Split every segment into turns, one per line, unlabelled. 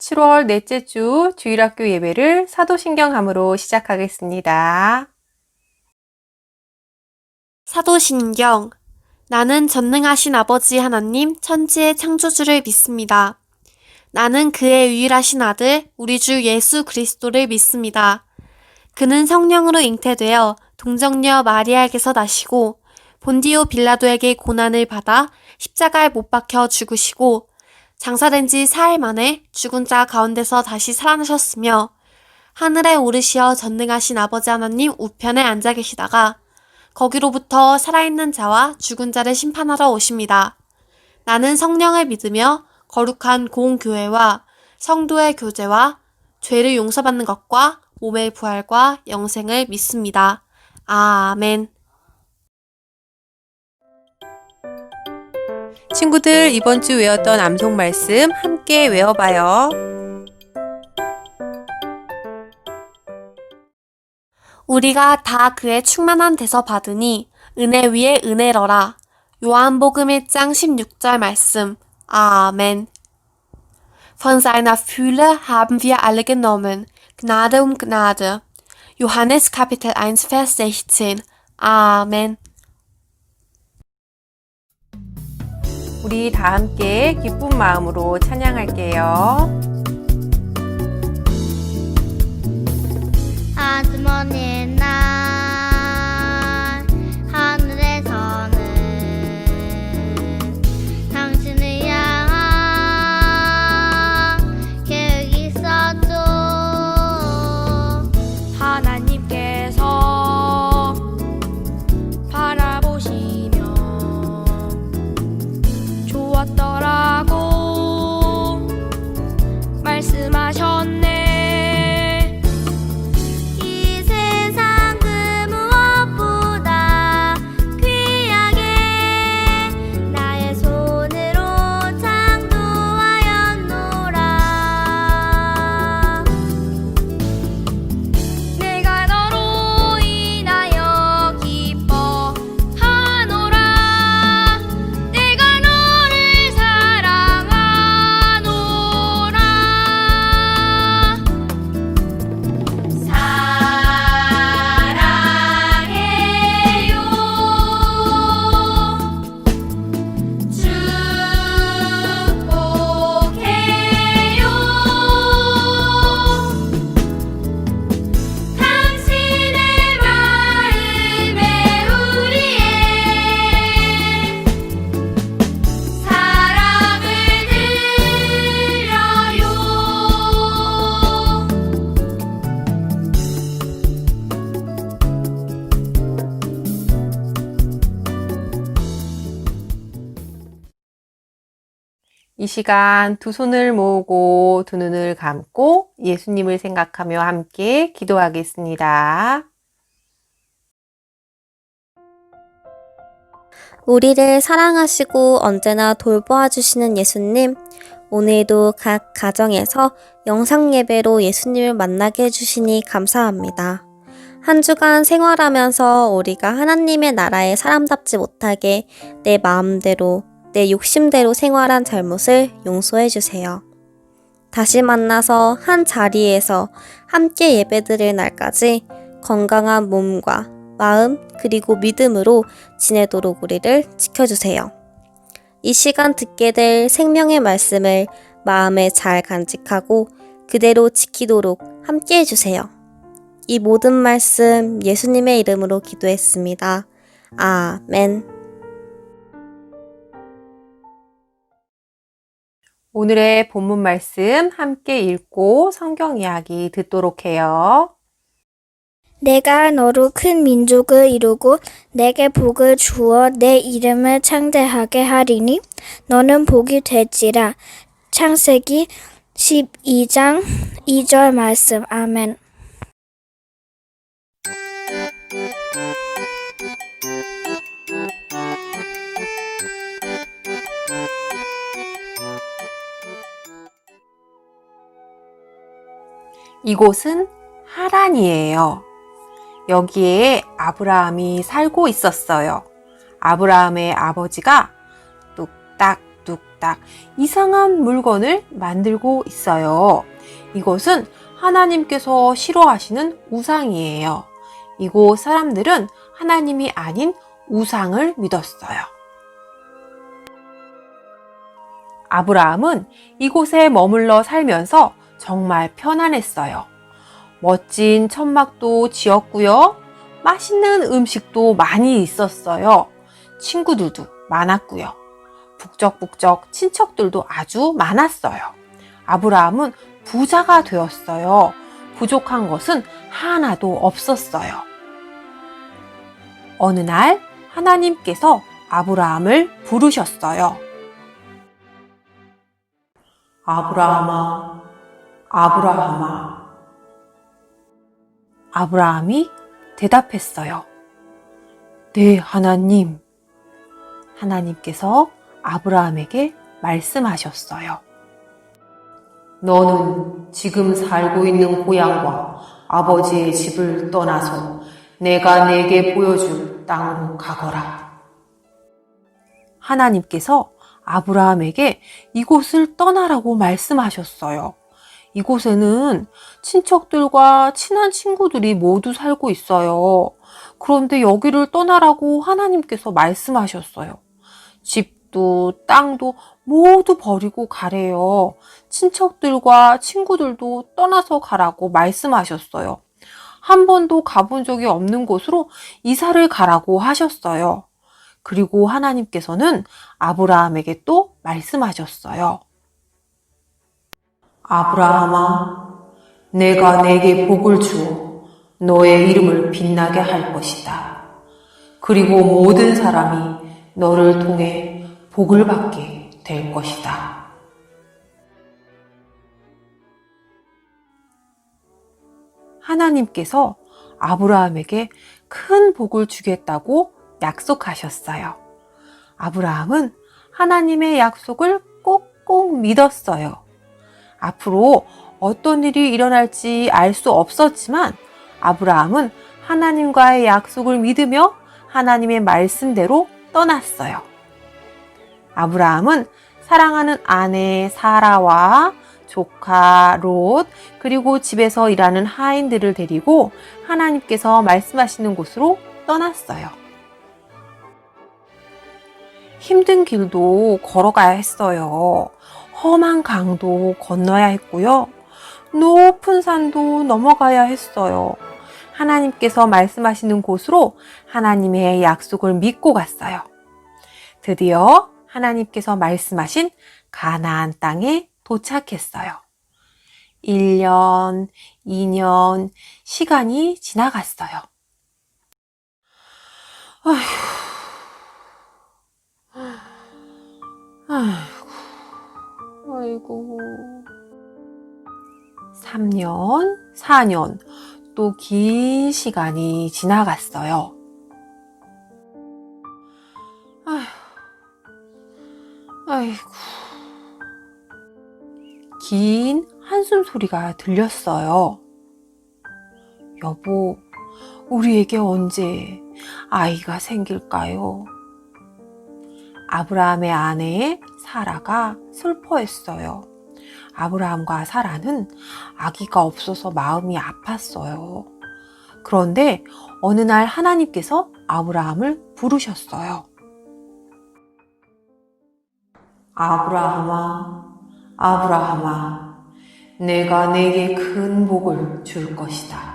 7월 넷째 주 주일학교 예배를 사도신경함으로 시작하겠습니다.
사도신경. 나는 전능하신 아버지 하나님 천지의 창조주를 믿습니다. 나는 그의 유일하신 아들 우리 주 예수 그리스도를 믿습니다. 그는 성령으로 잉태되어 동정녀 마리아에게서 나시고 본디오 빌라도에게 고난을 받아 십자가에 못 박혀 죽으시고 장사된 지 사흘 만에 죽은 자 가운데서 다시 살아나셨으며 하늘에 오르시어 전능하신 아버지 하나님 우편에 앉아 계시다가 거기로부터 살아있는 자와 죽은 자를 심판하러 오십니다. 나는 성령을 믿으며 거룩한 공교회와 성도의 교제와 죄를 용서받는 것과 몸의 부활과 영생을 믿습니다. 아멘.
친구들, 이번 주 외웠던 암송 말씀 함께 외워봐요.
우리가 다 그의 충만한 데서 받으니 은혜 위에 은혜러라. 요한복음 1장 16절 말씀. 아멘. Von seiner Fülle haben wir alle genommen. Gnade um Gnade. Johannes Kapitel 1, Vers 16. 아멘.
우리 다 함께 기쁜 마음으로 찬양할게요.
아주머니의 날 하늘에서는 당신을 향한 계획이 있었죠.
하나님께서 바라보시며 좋았더라고 말씀하셨네.
이 세상 그 무엇보다 귀하게 나의 손으로 창조하였노라.
내가 너로 인하여 기뻐하노라. 내가 너를 사랑하노라. 축복해요. 당신의 마음에 우리의 사랑을 드려요.
이 시간 두 손을 모으고 두 눈을 감고 예수님을 생각하며 함께 기도하겠습니다.
우리를 사랑하시고 언제나 돌보아 주시는 예수님, 오늘도 각 가정에서 영상 예배로 예수님을 만나게 해주시니 감사합니다. 한 주간 생활하면서 우리가 하나님의 나라에 사람답지 못하게 내 마음대로, 내 욕심대로 생활한 잘못을 용서해 주세요. 다시 만나서 한 자리에서 함께 예배드릴 날까지 건강한 몸과 마음 그리고 믿음으로 지내도록 우리를 지켜주세요. 이 시간 듣게 될 생명의 말씀을 마음에 잘 간직하고 그대로 지키도록 함께 해주세요. 이 모든 말씀 예수님의 이름으로 기도했습니다. 아멘.
오늘의 본문 말씀 함께 읽고 성경 이야기 듣도록 해요.
내가 너로 큰 민족을 이루고 내게 복을 주어 내 이름을 창대하게 하리니 너는 복이 될지라. 창세기 12장 2절 말씀. 아멘.
이곳은 하란이에요. 여기에 아브라함이 살고 있었어요. 아브라함의 아버지가 뚝딱뚝딱 뚝딱 이상한 물건을 만들고 있어요. 이것은 하나님께서 싫어하시는 우상이에요. 이곳 사람들은 하나님이 아닌 우상을 믿었어요. 아브라함은 이곳에 머물러 살면서 정말 편안했어요. 멋진 천막도 지었고요. 맛있는 음식도 많이 있었어요. 친구들도 많았고요. 북적북적 친척들도 아주 많았어요. 아브라함은 부자가 되었어요. 부족한 것은 하나도 없었어요. 어느 날 하나님께서 아브라함을 부르셨어요. 아브라함아, 아브라함아. 아브라함이 대답했어요. 네, 하나님. 하나님께서 아브라함에게 말씀하셨어요. 너는 지금 살고 있는 고향과 아버지의 집을 떠나서 내가 내게 보여줄 땅으로 가거라. 하나님께서 아브라함에게 이곳을 떠나라고 말씀하셨어요. 이곳에는 친척들과 친한 친구들이 모두 살고 있어요. 그런데 여기를 떠나라고 하나님께서 말씀하셨어요. 집도 땅도 모두 버리고 가래요. 친척들과 친구들도 떠나서 가라고 말씀하셨어요. 한 번도 가본 적이 없는 곳으로 이사를 가라고 하셨어요. 그리고 하나님께서는 아브라함에게 또 말씀하셨어요. 아브라함아, 내가 내게 복을 주어 너의 이름을 빛나게 할 것이다. 그리고 모든 사람이 너를 통해 복을 받게 될 것이다. 하나님께서 아브라함에게 큰 복을 주겠다고 약속하셨어요. 아브라함은 하나님의 약속을 꼭꼭 믿었어요. 앞으로 어떤 일이 일어날지 알 수 없었지만 아브라함은 하나님과의 약속을 믿으며 하나님의 말씀대로 떠났어요. 아브라함은 사랑하는 아내 사라와 조카 롯, 그리고 집에서 일하는 하인들을 데리고 하나님께서 말씀하시는 곳으로 떠났어요. 힘든 길도 걸어가야 했어요. 험한 강도 건너야 했고요. 높은 산도 넘어가야 했어요. 하나님께서 말씀하시는 곳으로 하나님의 약속을 믿고 갔어요. 드디어 하나님께서 말씀하신 가나안 땅에 도착했어요. 1년, 2년, 시간이 지나갔어요. 아이고. 3년, 4년, 또 긴 시간이 지나갔어요. 아이고. 긴 한숨 소리가 들렸어요. 여보, 우리에게 언제 아이가 생길까요? 아브라함의 아내 사라가 슬퍼했어요. 아브라함과 사라는 아기가 없어서 마음이 아팠어요. 그런데 어느 날 하나님께서 아브라함을 부르셨어요. 아브라함아, 아브라함아, 내가 내게 큰 복을 줄 것이다.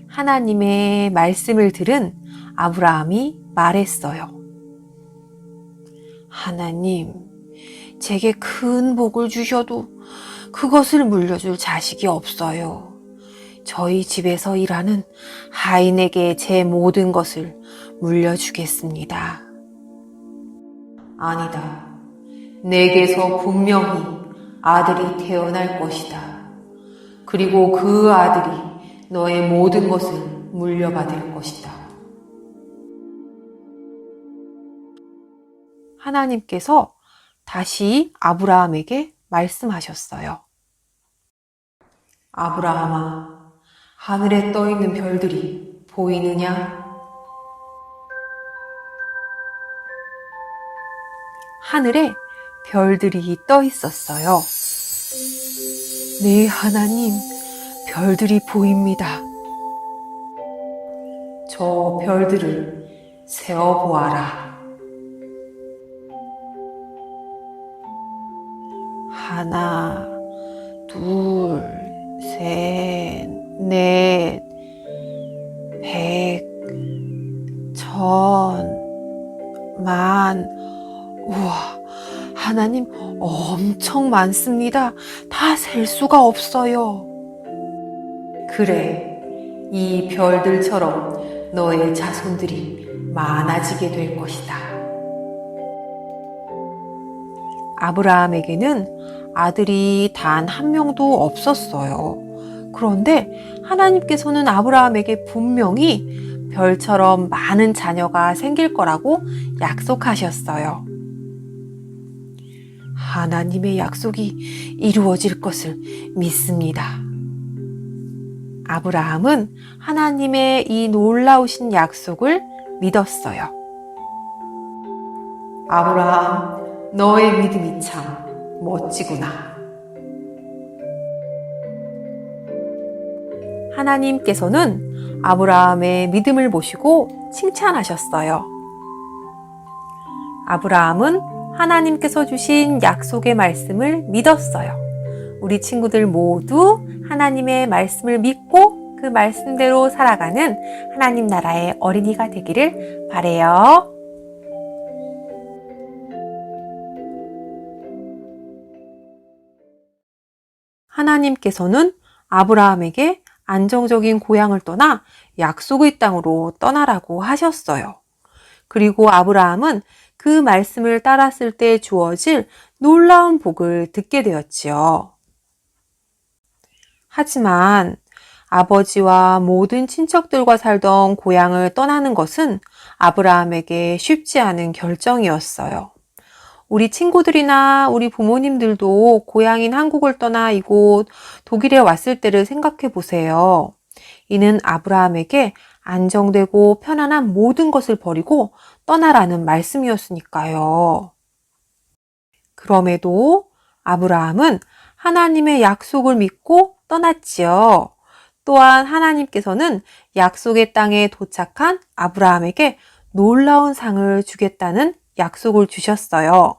하나님의 말씀을 들은 아브라함이 말했어요. 하나님, 제게 큰 복을 주셔도 그것을 물려줄 자식이 없어요. 저희 집에서 일하는 하인에게 제 모든 것을 물려주겠습니다. 아니다. 내게서 분명히 아들이 태어날 것이다. 그리고 그 아들이 너의 모든 것을 물려받을 것이다. 하나님께서 다시 아브라함에게 말씀하셨어요. 아브라함아, 하늘에 떠 있는 별들이 보이느냐? 하늘에 별들이 떠 있었어요. 네, 하나님, 별들이 보입니다. 저 별들을 세어보아라. 하나, 둘, 셋, 넷, 100, 1000, 만. 우와, 하나님 엄청 많습니다. 다 셀 수가 없어요. 그래, 이 별들처럼 너의 자손들이 많아지게 될 것이다. 아브라함에게는 아들이 단 한 명도 없었어요. 그런데 하나님께서는 아브라함에게 분명히 별처럼 많은 자녀가 생길 거라고 약속하셨어요. 하나님의 약속이 이루어질 것을 믿습니다. 아브라함은 하나님의 이 놀라우신 약속을 믿었어요. 아브라함, 너의 믿음이 참 멋지구나. 하나님께서는 아브라함의 믿음을 보시고 칭찬하셨어요. 아브라함은 하나님께서 주신 약속의 말씀을 믿었어요. 우리 친구들 모두 하나님의 말씀을 믿고 그 말씀대로 살아가는 하나님 나라의 어린이가 되기를 바라요. 하나님께서는 아브라함에게 안정적인 고향을 떠나 약속의 땅으로 떠나라고 하셨어요. 그리고 아브라함은 그 말씀을 따랐을 때 주어질 놀라운 복을 듣게 되었지요. 하지만 아버지와 모든 친척들과 살던 고향을 떠나는 것은 아브라함에게 쉽지 않은 결정이었어요. 우리 친구들이나 우리 부모님들도 고향인 한국을 떠나 이곳 독일에 왔을 때를 생각해 보세요. 이는 아브라함에게 안정되고 편안한 모든 것을 버리고 떠나라는 말씀이었으니까요. 그럼에도 아브라함은 하나님의 약속을 믿고 떠났지요. 또한 하나님께서는 약속의 땅에 도착한 아브라함에게 놀라운 상을 주겠다는 약속을 주셨어요.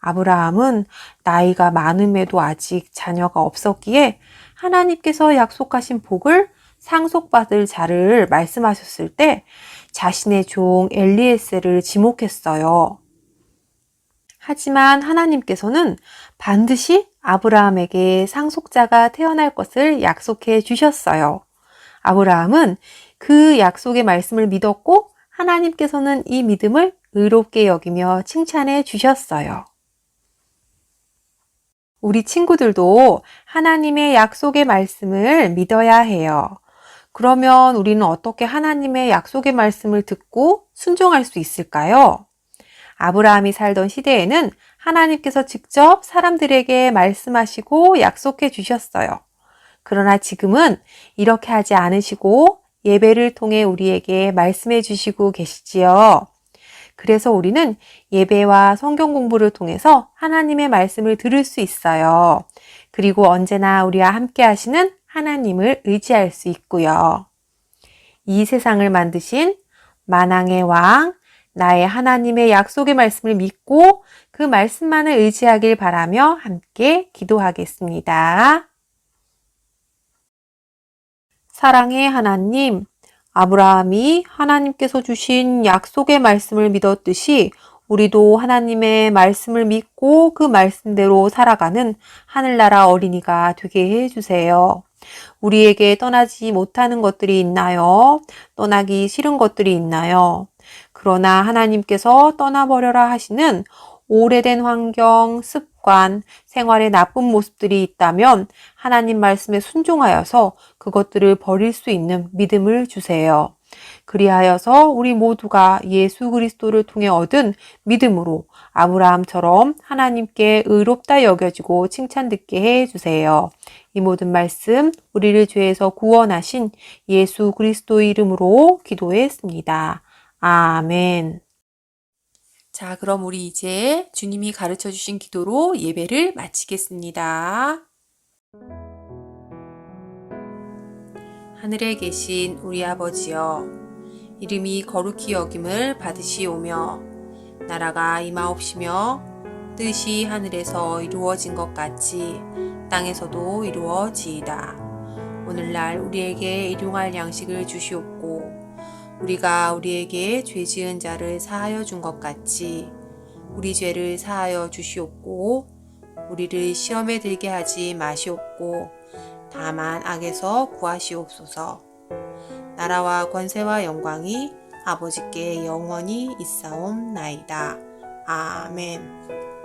아브라함은 나이가 많음에도 아직 자녀가 없었기에 하나님께서 약속하신 복을 상속받을 자를 말씀하셨을 때 자신의 종 엘리에셀을 지목했어요. 하지만 하나님께서는 반드시 아브라함에게 상속자가 태어날 것을 약속해 주셨어요. 아브라함은 그 약속의 말씀을 믿었고 하나님께서는 이 믿음을 의롭게 여기며 칭찬해 주셨어요. 우리 친구들도 하나님의 약속의 말씀을 믿어야 해요. 그러면 우리는 어떻게 하나님의 약속의 말씀을 듣고 순종할 수 있을까요? 아브라함이 살던 시대에는 하나님께서 직접 사람들에게 말씀하시고 약속해 주셨어요. 그러나 지금은 이렇게 하지 않으시고 예배를 통해 우리에게 말씀해 주시고 계시지요. 그래서 우리는 예배와 성경 공부를 통해서 하나님의 말씀을 들을 수 있어요. 그리고 언제나 우리와 함께 하시는 하나님을 의지할 수 있고요. 이 세상을 만드신 만왕의 왕, 나의 하나님의 약속의 말씀을 믿고 그 말씀만을 의지하길 바라며 함께 기도하겠습니다. 사랑의 하나님, 아브라함이 하나님께서 주신 약속의 말씀을 믿었듯이 우리도 하나님의 말씀을 믿고 그 말씀대로 살아가는 하늘나라 어린이가 되게 해주세요. 우리에게 떠나지 못하는 것들이 있나요? 떠나기 싫은 것들이 있나요? 그러나 하나님께서 떠나버려라 하시는 오래된 환경, 습관, 생활의 나쁜 모습들이 있다면 하나님 말씀에 순종하여서 그것들을 버릴 수 있는 믿음을 주세요. 그리하여서 우리 모두가 예수 그리스도를 통해 얻은 믿음으로 아브라함처럼 하나님께 의롭다 여겨지고 칭찬 듣게 해주세요. 이 모든 말씀 우리를 죄에서 구원하신 예수 그리스도의 이름으로 기도했습니다. 아멘. 자, 그럼 우리 이제 주님이 가르쳐 주신 기도로 예배를 마치겠습니다. 하늘에 계신 우리 아버지여, 이름이 거룩히 여김을 받으시오며, 나라가 임하옵시며, 뜻이 하늘에서 이루어진 것 같이 땅에서도 이루어지이다. 오늘날 우리에게 일용할 양식을 주시옵고, 우리가 우리에게 죄 지은 자를 사하여 준 것 같이 우리 죄를 사하여 주시옵고, 우리를 시험에 들게 하지 마시옵고, 다만 악에서 구하시옵소서. 나라와 권세와 영광이 아버지께 영원히 있사옵나이다. 아멘.